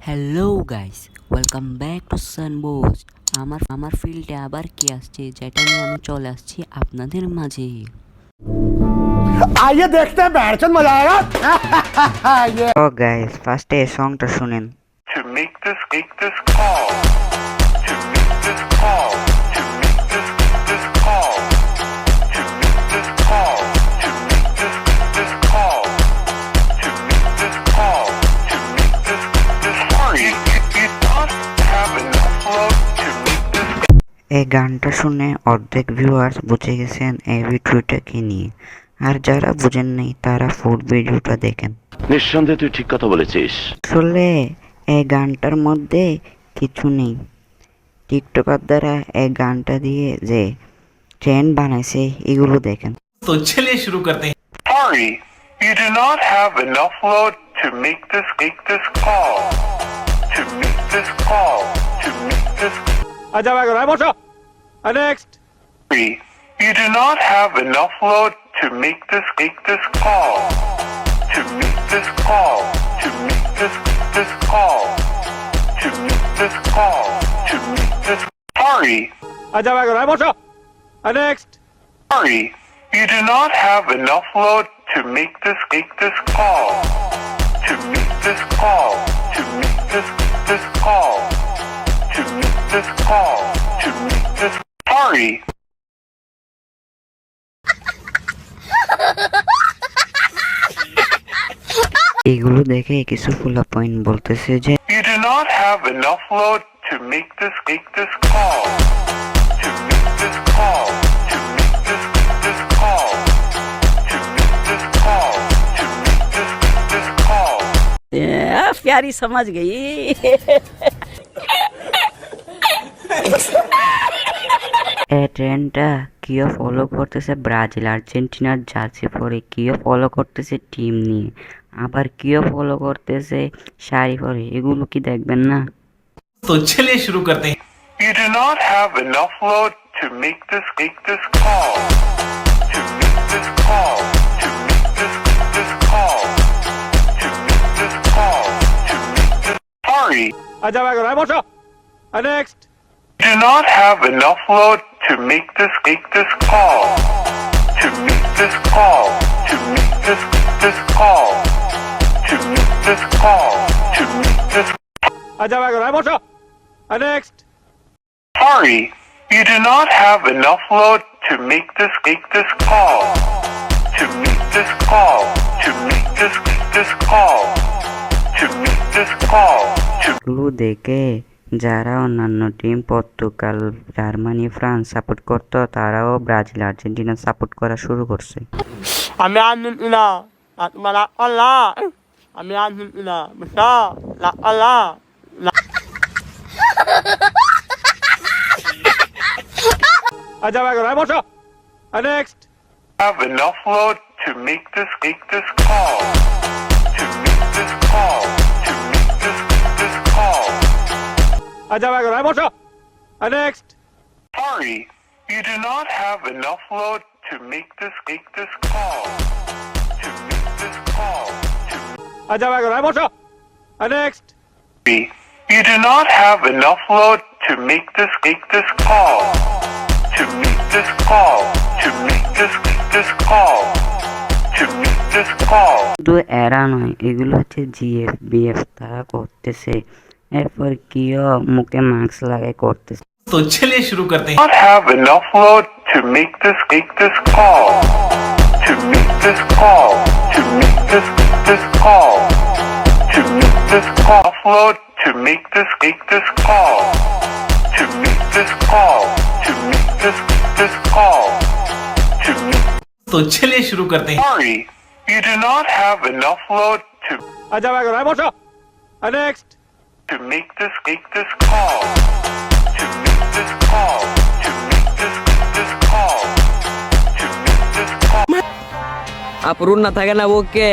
Hello guys, welcome back to Sunboost. আমার ফিল্ডে আবার কি আসছে যেটা নিয়ে আমি চলে আসছি আপনাদের মাঝে। आइए देखते हैं बैठचंद मजा आएगा। ও গাইস ফার্স্টে এই সংটা শুনেন। To make this call, to make this call, to make this call, to make this call, to make this call, to make this call, to make this sorry, you don't have enough load to make this. এই গানটা শুনে অর্ধেক viewers বুঝে গেছেন এই ভিডিওটা কি নিয়ে, আর যারা বুঝেন নাই তারা ফুল ভিডিওটা দেখেন। নিঃসন্দেহে তুই ঠিক কথা বলেছিস। আসলে এই গানটার মধ্যে কিছু নেই। টিকটকার দ্বারা এই গানটা দিয়ে যে ট্রেন্ড বানাইছে এগুলো দেখেন। तो चलिए शुरू करते हैं। Sorry, you do not have enough load to make this call, to make this call, to make this. अच्छा मैं कर रहा है मोशा। Next. Sorry, you do not have enough load to make this call, to make this call, to make this call, to make this call, to make this. Sorry, अच्छा मैं कर रहा है मोशा। Next. sorry, you do not have enough load to make this call, to make this call, to make this call, to make this call, to make this. Sorry. এগুলো দেখে কিছু ফুলা point বলতেছে যে You do not have enough load to make this call, to make this call, to make this call, to make this call, to make this call. प्यारी समझ गई। এই ট্রেন্ডটা কিও ফলো করতেছে ব্রাজিল আর্জেন্টিনার জার্সি পরে, কিও ফলো করতেছে টিম নিয়ে, আবার কিও ফলো করতেছে শাড়ি পরে। এগুলো কি দেখবেন না? तो चलिए शुरू करते हैं। You do not have enough load to make this call, to make this call, to make this call, to make this call, to make this. Sorry, अच्छा मैं कर रहा है मोशा। Next. you do not have enough load to make this call, to make this call, to make this call, to make this call, to make this. अच्छा मैं कर रहा है मोशा। Next. Sorry, you do not have enough load to make this call, to make this call, to make this call, to make this call, to. এগুলো দেখে যারা অন্যান্য team Portugal, Germany, France support করতো তারাও ব্রাজিল আর্জেন্টিনা সাপোর্ট করা শুরু করছে। আমি আর্জেন্টিনা, তোমারা আল্লাহ। আমি আর্জেন্টিনা, মুশা, আল্লাহ। अच्छा मैं कर रहा है मोशा। Next. Have enough load to make this call, to make this call, to make this call. अच्छा मैं कर रहा है मोशा। Next. Sorry, you do not have enough load to make this call, to make this call, to. अच्छा मैं कर रहा है मोशा। Next. You do not have enough load to make this call, to make this call, to make this call, to make this call. শুধু এরা নয়, এগুলো হচ্ছে জিএফ বিএফ তারা করতেছে। এরপর কিও মুখে মাস্ক লাগাই করতেছে। तो चलिए शुरू करते हैं। Not have enough load to make this call, to make this call, to make this call, to make this call. Enough load to make this call, to make this call, to make this call, to make. तो चलिए शुरू करते हैं। Sorry, you do not have enough load to अच्छा मैं कर रहा है मोशा। Next. make this call, to make this call, to make this call, to make this call. আপুর না থাকে না বুকে,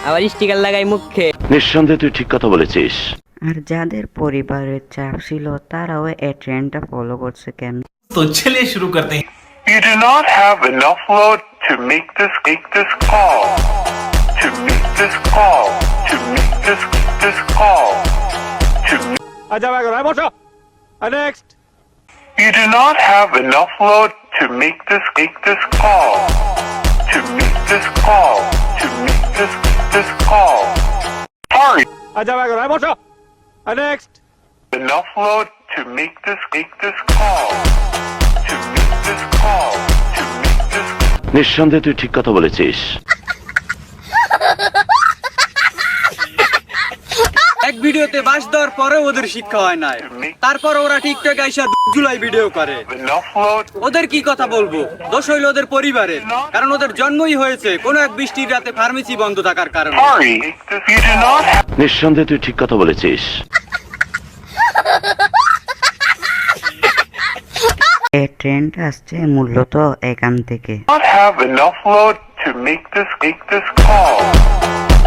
আবার স্টিকার লাগাই মুখে। নিঃসন্দেহে তুই ঠিক কথা বলেছিস। আর যাদের পরিবারের চাপ ছিল তারাও এই ট্রেন্ডটা ফলো করছে কেন? तो चलिए शुरू करते हैं। You do not have enough load to make this call, to make this call, to make this call, আচ্ছা ভাই বসো next You do not have enough load to make this call. To make this call. To make this call. Sorry. আচ্ছা ভাই বসো next Enough load to make this call. To make this call. To make this নিঃসন্দেহে তুই ঠিক কথা বলেছিস। এক ভিডিওতে বাস দেওয়ার পরে ওদের শিক্ষা হয় না, তারপর ওরা টিকটক আইসা জুলাই ভিডিও করে। enough load. ওদের কি কথা বলবো, দোষ হইল ওদের পরিবারের, কারণ ওদের জন্মই হয়েছে কোনো এক বৃষ্টির রাতে ফার্মেসি বন্ধ থাকার কারণে। Sorry. You do not have নিঃসন্দেহে তুই ঠিক কথা বলেছিস। এই ট্রেন্ডটা আসছে মূলত এখান থেকে। not have enough load to make this call.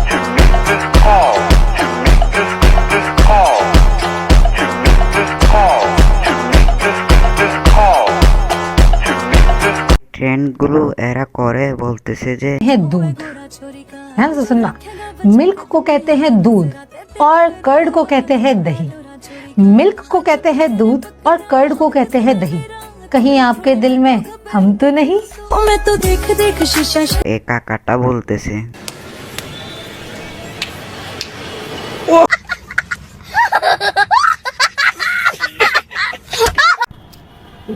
To make this call. To make this call. To make this call. To make this call. To make this ট্রেন্ডগুলো এরা করে বলতেছে যে है दूध, ध्यान से सुनना। मिल्क को कहते हैं दूध और कर्ड को कहते हैं दही। मिल्क को कहते हैं दूध और कर्ड को कहते हैं दही। कहीं आपके दिल में हम तो नहीं? मैं तो देख देख शीशा এ কাকাটা বলতেছে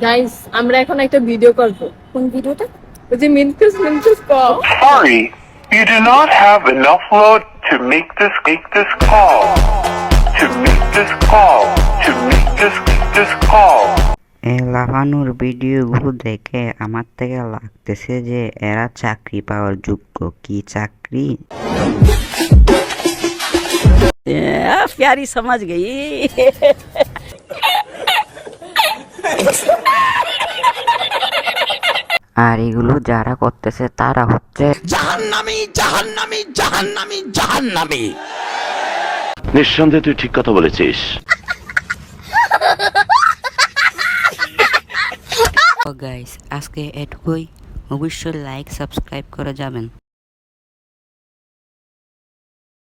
গাইস আমরা এখন একটা ভিডিও করব। কোন ভিডিওটা? ওই যে মিনকুস call. Sorry. You do not have enough load to make this call. To make this call. To make this call. এই লাফানোর ভিডিওগুলো দেখে আমার থেকে লাগতেছে যে এরা চাকরি পাওয়ার যোগ্য। কি চাকরি? प्यारी समझ गई। আর এগুলো যারা করতেছে তারা হচ্ছে নিঃসন্দেহে তুই ঠিক কথা বলেছিস। গাইস আজকে এটুকুই, অবশ্যই লাইক সাবস্ক্রাইব করে যাবেন।